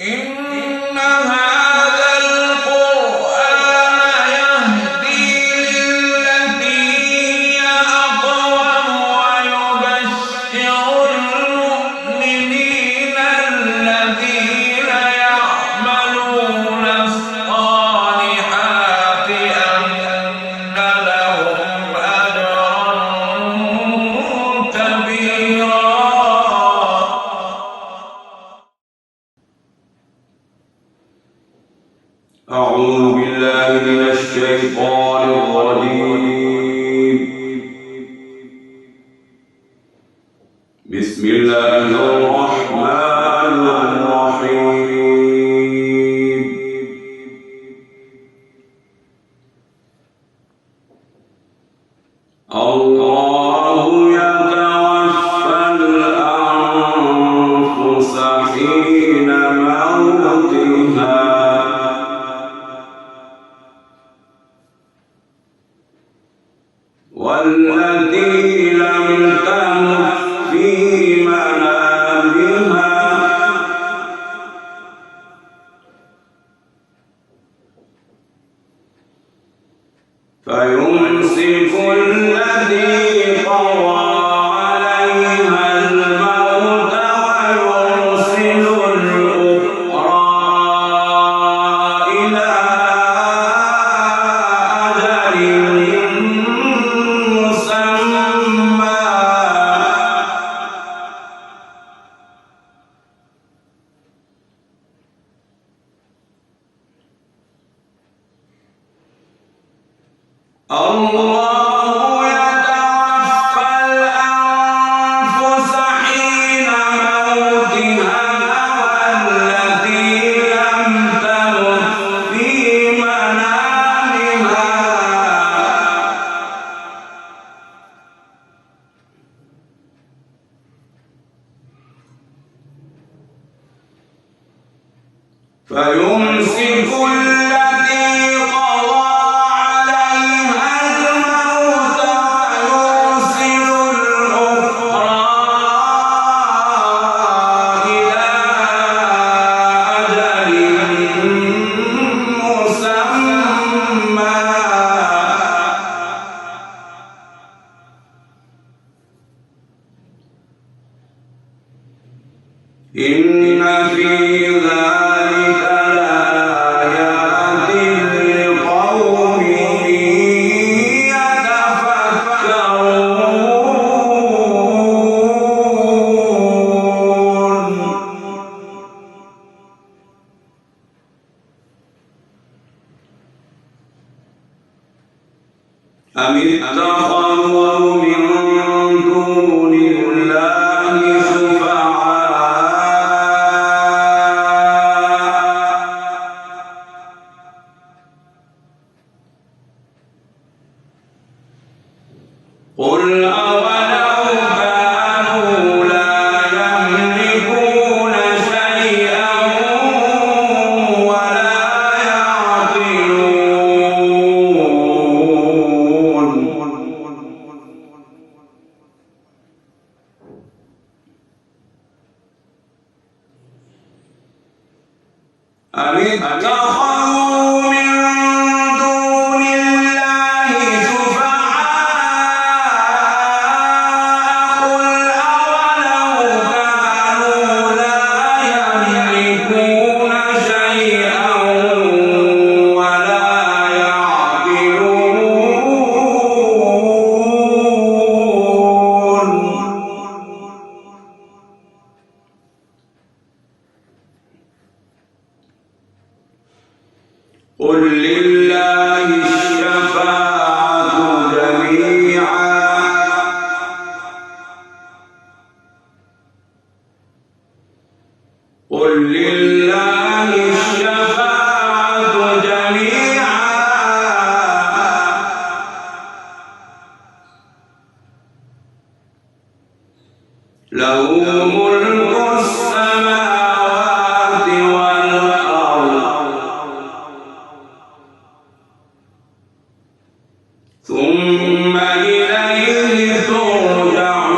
إن هذا القرآن يهدي للتي هي أقوم ويبشر المؤمنين الذين يعملون الصالحات أن لهم أجرا كبيرا. أعوذ بالله من الشيطان الرجيم. بسم الله الرحمن الرحيم. الله يتوفى الأنفس حين موتها والتي لم تمت في منامها فيمسك التي قضى عليها الموت ويرسل الأخرى إلى الله يتوفى الأنفس حين موتها والتي لم تمت في منامها فيمسك التي قضى عليها الموت ويرسل الأخرى إلى أجل مسمى إن في ذلك لآيات لقوم يتفكرون. أم اتخذوا من دون الله قل أولو كانوا لا يملكون شيئا ولا يعقلون أم اتخذوا من دون الله شفعاء قل أولو كانوا لا يملكون شيئا ولا يعقلون. قل لله الشفاعة جميعا قل لله الشفاعة جميعا له ملك السماوات والأرض ثم إليه ترجعون.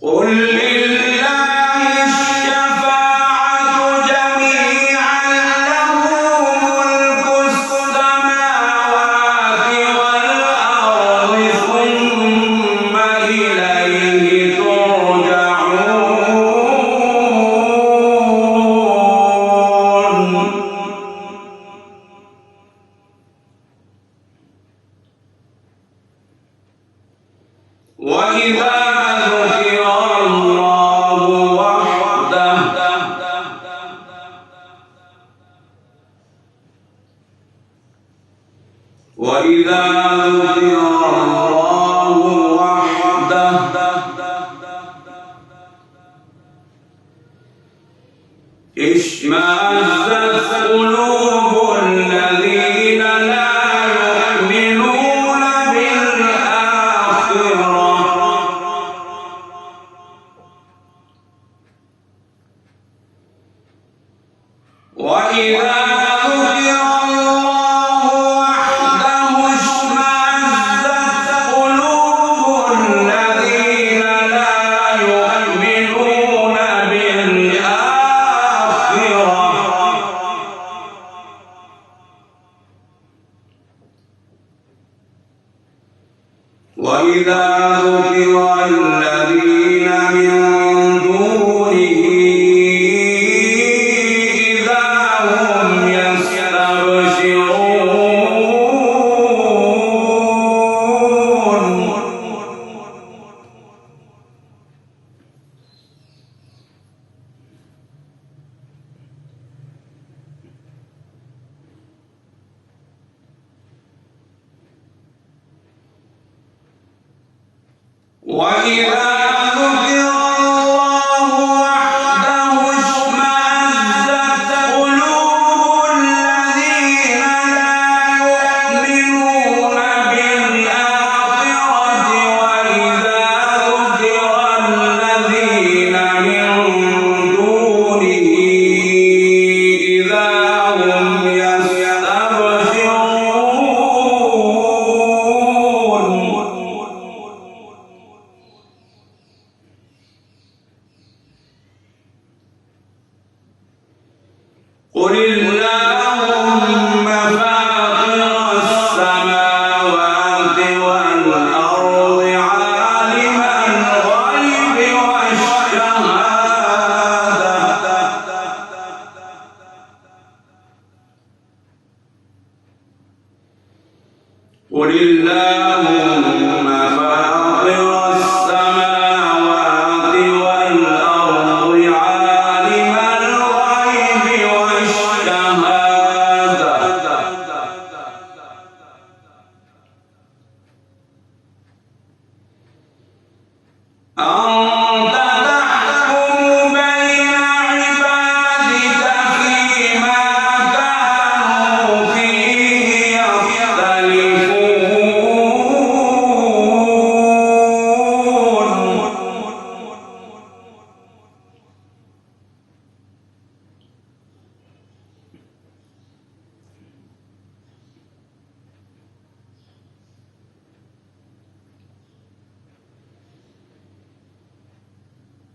قل لله الشفاعة جميعا له ملك السماوات والأرض ثم إليه ترجعون وإذا ذكر الله وحده وإذا ذكر الله وحده اشمأزت قلوب الذين لا يؤمنون بالآخرة وإذا ذكر الله وحده اشمأزت قلوب الذين لا يؤمنون بالآخرة وإذا ذكر الذين من دونه إذا هم يستبشرون وإذا ذكر الله وحده اشمأزت قلوب الذين لا يؤمنون بالآخرة وإذا ذكر الذين من دونه إذا هم يستبشرون قل اللهم فاطر السماوات والأرض عالم الغيب والشهادة قل اللهم فاطر السماوات والأرض عالم الغيب والشهادة أنت تحكم بين عبادك فيما كانوا فيه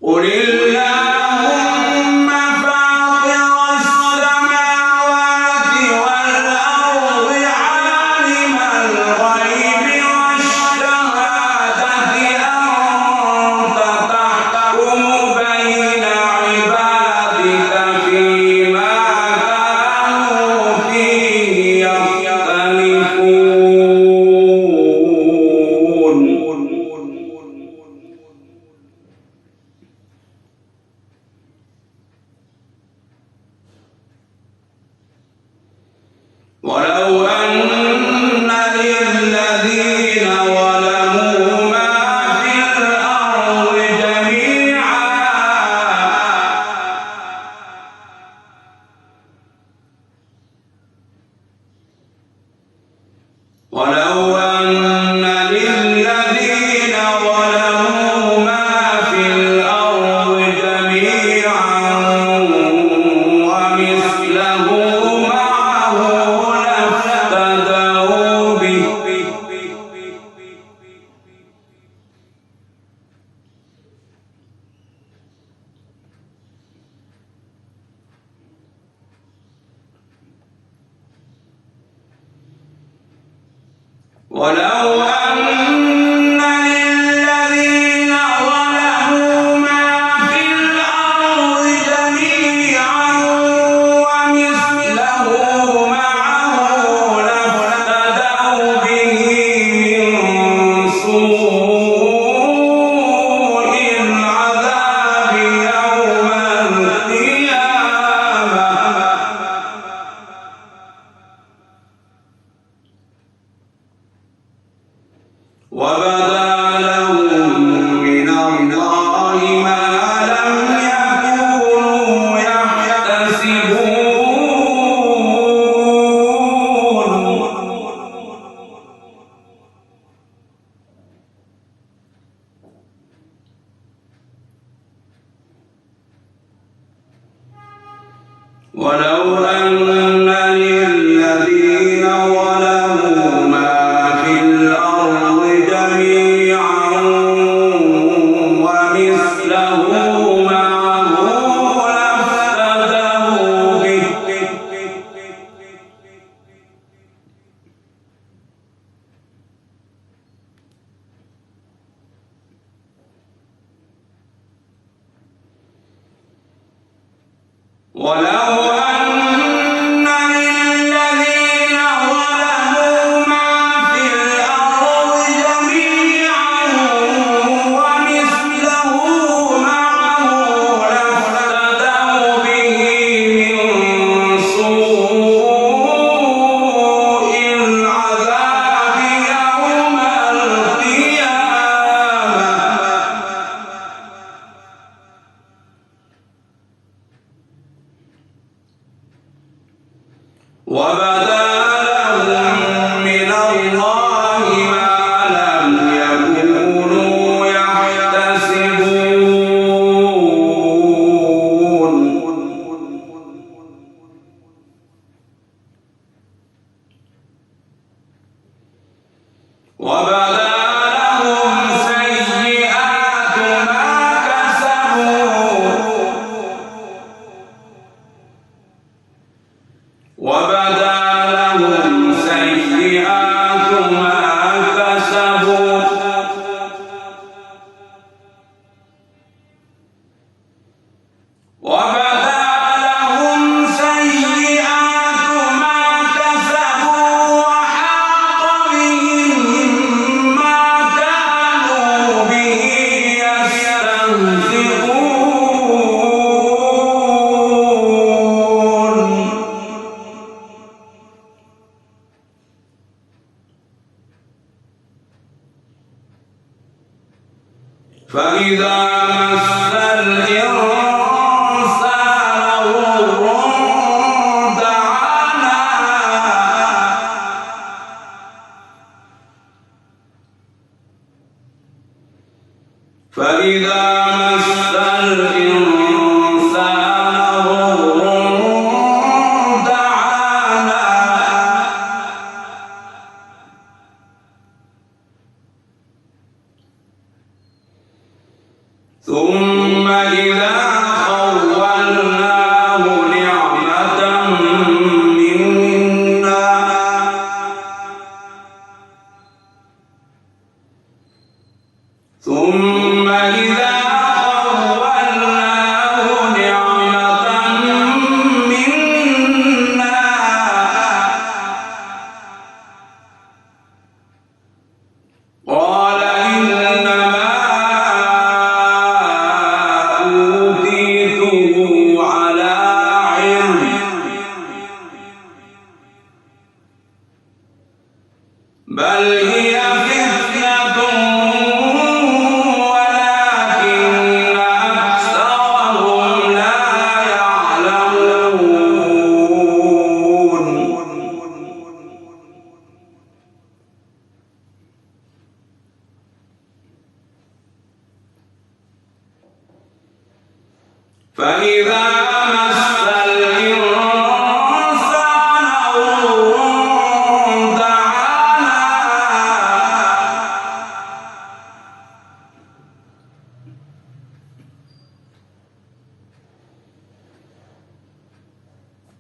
قل اللهم فاطر السماوات والأرض عالم الغيب والشهادة أنت تحكم بين عبادك فيما كانوا فيه يختلفون ولو أن للذين ظلموا ما في الأرض جميعا ولو أن للذين ظلموا ما في الأرض جميعا ومثله معه ولو أن للذين ظلموا ما في الأرض جميعا ومثله معه لافتدوا به ولو أن للذين ظلموا ما في الأرض جميعا ومثله معه لافتدوا به من سوء العذاب يوم القيامة وبدا لهم من الله ما لم يكونوا يحتسبون وبدا لهم سيئات ما كسبوا وبدا لهم سيئات ما كسبوا وبدا لهم سيئات ما كسبوا وحاق بهم ما كانوا به يستهزئون فإذا مس الإنسان ضر دعانا فإذا مس الإنسان ضر دعانا ثم إذا خولناه نعمة منا ثم إذا خولناه نعمة منا قال إنما على علم بل هي فتنة ولكن أكثرهم لا يعلمون فإذا مس الإنسان ضر دعانا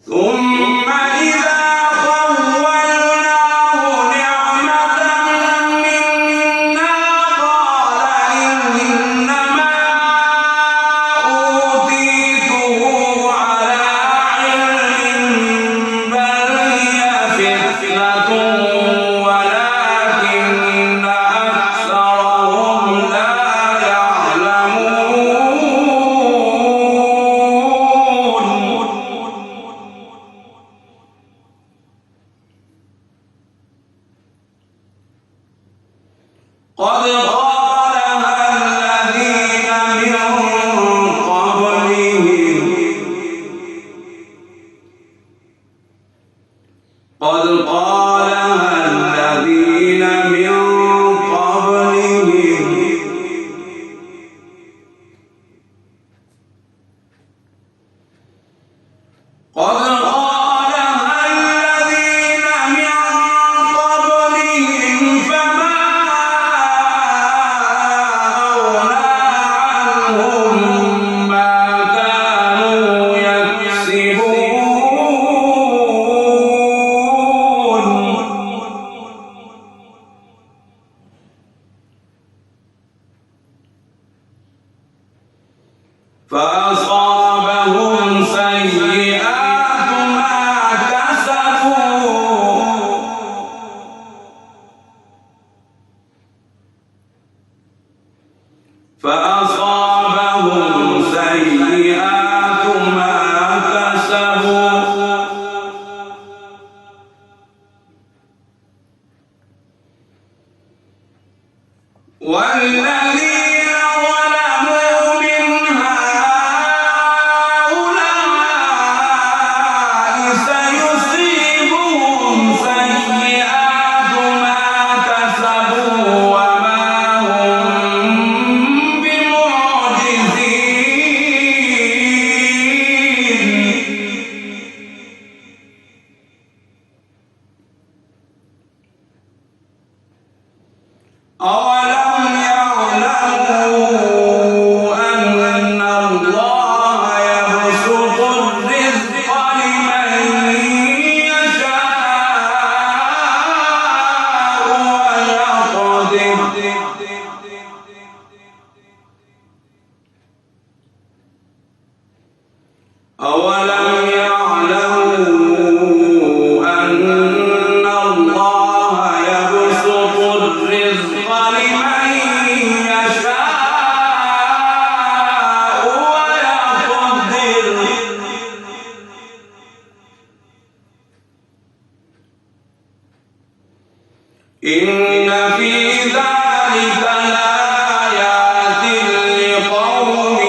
ثم إذا خولناه نعمة قد قالها الذين من قبلهم فما أغنى عنهم ما كانوا يكسبون فأصابهم سيئات ما كسبوا والذين ظلموا من هؤلاء سيصيبهم سيئات ما كسبوا وما هم بمعجزين أولم يعلموا أن الله يبسط الرزق لمن يشاء ويقدر أولم يعلموا أن الله يبسط الرزق لمن يشاء ويقدر إن في ذلك لآيات لقوم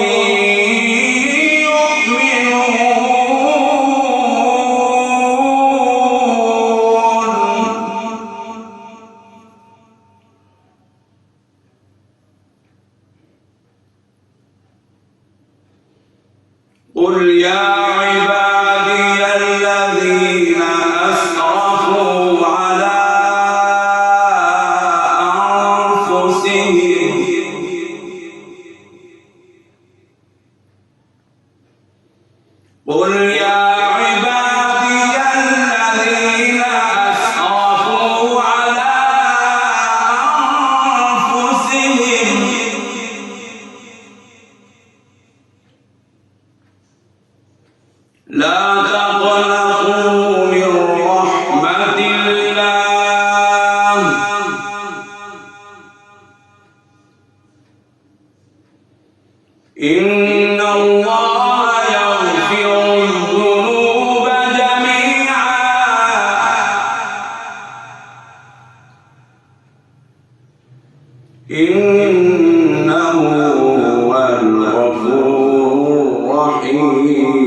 قل يا عبادي الذين أسرفوا على أنفسهم قل يا عبادي الذين أسرفوا على أنفسهم لا تقنطوا من رحمة الله إن الله يغفر الذنوب جميعا إنه هو الغفور الرحيم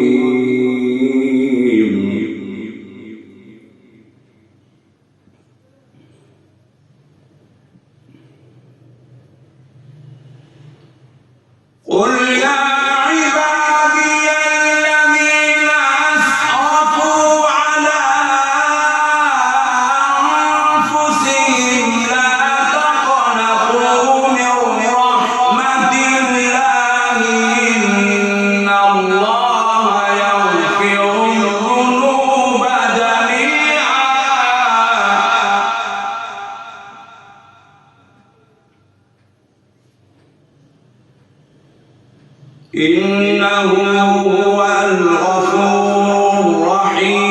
قل يا عبادي الذين أسرفوا على أنفسهم لا تقنطوا من رحمة الله إن الله يغفر الذنوب جميعا إنه هو الغفور الرحيم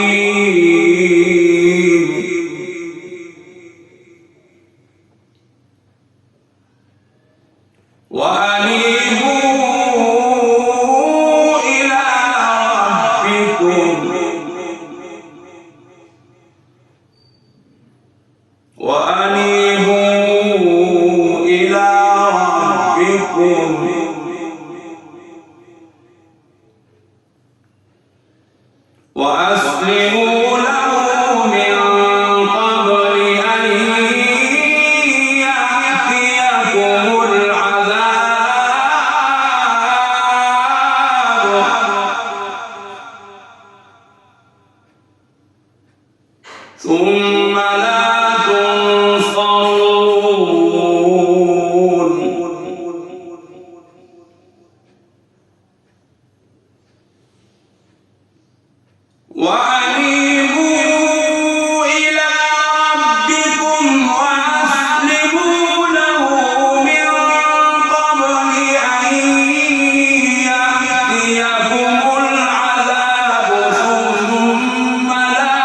وأنيبوا إلى ربكم وأسلموا له من قبل أن يأتيكم العذاب وأنيبوا إلى ربكم وأسلموا له من قبل أن يأتيكم العذاب ثم لا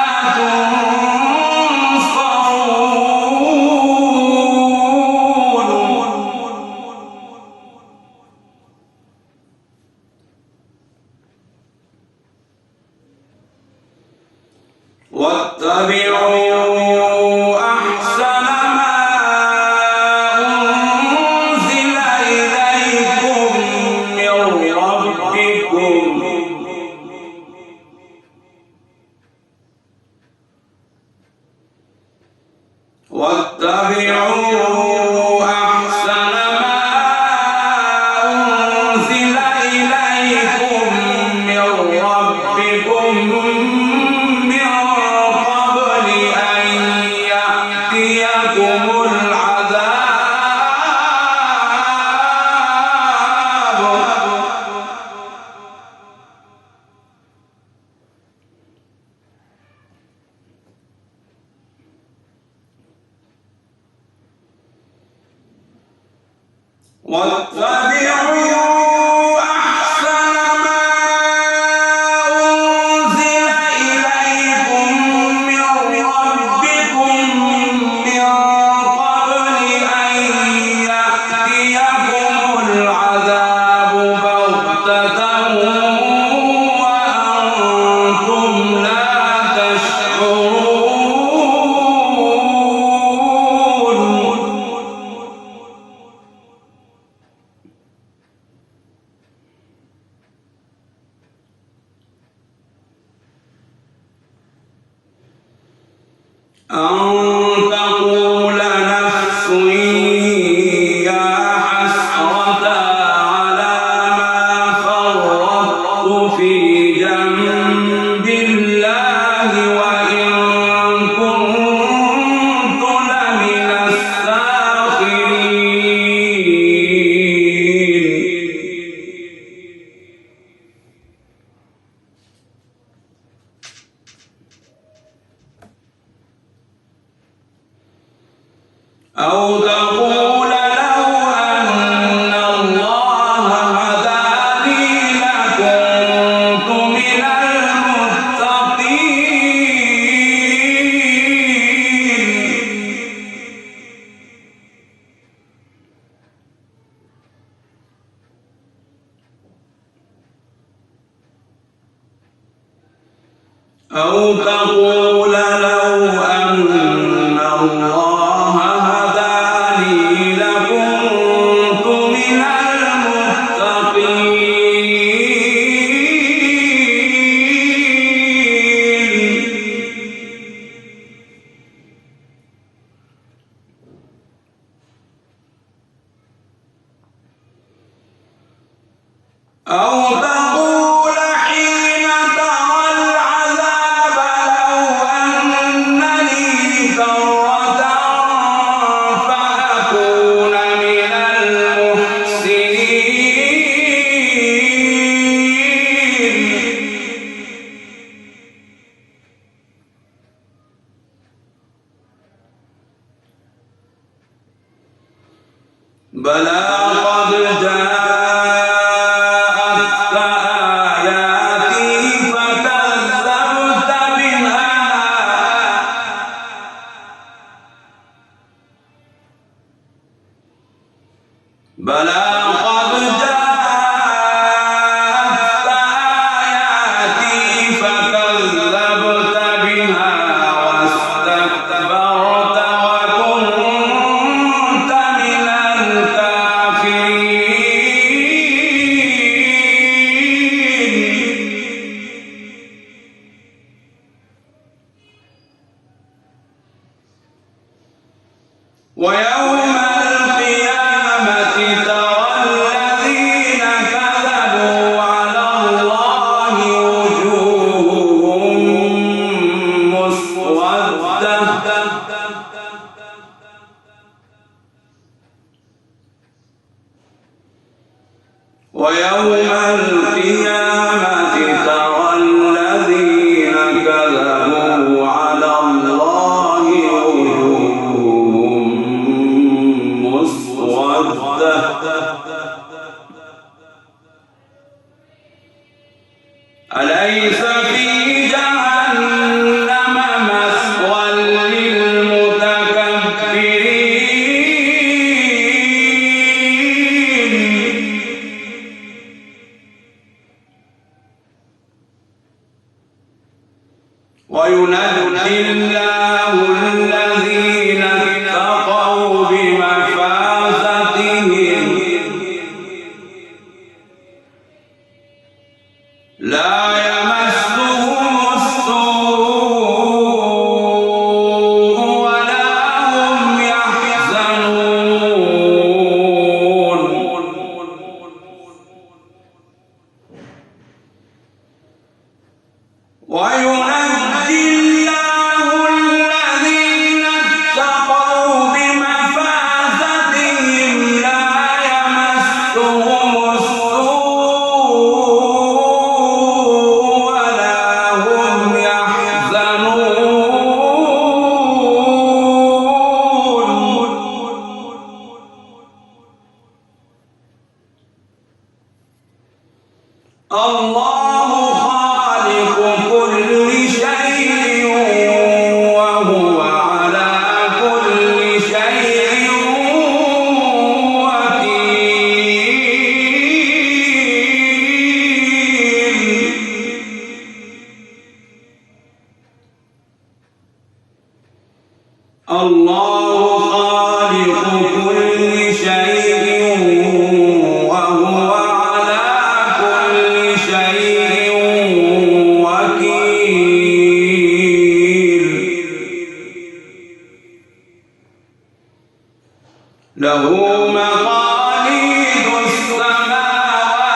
واتبعوا أحسن ما أنزل إليكم من ربكم واتبعوا أحسن ما أنزل إليكم من ربكم واتبعوا أحسن ما أنزل إليكم من ربكم من قبل أن يأتيكم العذاب بغتة وأنتم لا تشعرون أن تقول نفس يا حسرة على ما فرطت في جنب الله وإن كنت لمن الساخرين أو تقول لو أن الله هداني لكنت من المتقين أو تقول لو أن الله هداني لكنت من المتقين أو تقول حين ترى العذاب لو أن لي كرة فأكون من المحسنين بلى قد جاءتك آياتي فكذبت بها بلى قد جاءتك آياتي فكذبت بها واستكبرت وكنت من الكافرين ويوم القيامة ترى الذين كذبوا على الله وجوههم مسودة ويوم القيامة ترى الذين أليس في جهنم مثوى للمتكبرين وينجي الله الذين اتقوا بمفازتهم لا يمسهم السوء ولا هم يحزنون وينجي الله الذين اتقوا بمفازتهم لا يمسهم السوء ولا هم يحزنون الله خالق كل شيء وهو على كل شيء وكيل الله خالق كل شيء وهو على كل شيء وكيل له مقاليد السماوات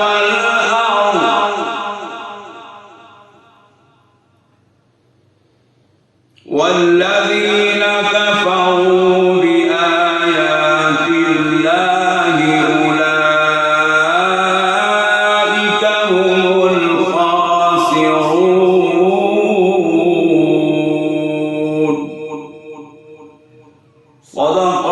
والأرض والذين كفروا بآيات الله أولئك هم الخاسرون. صدق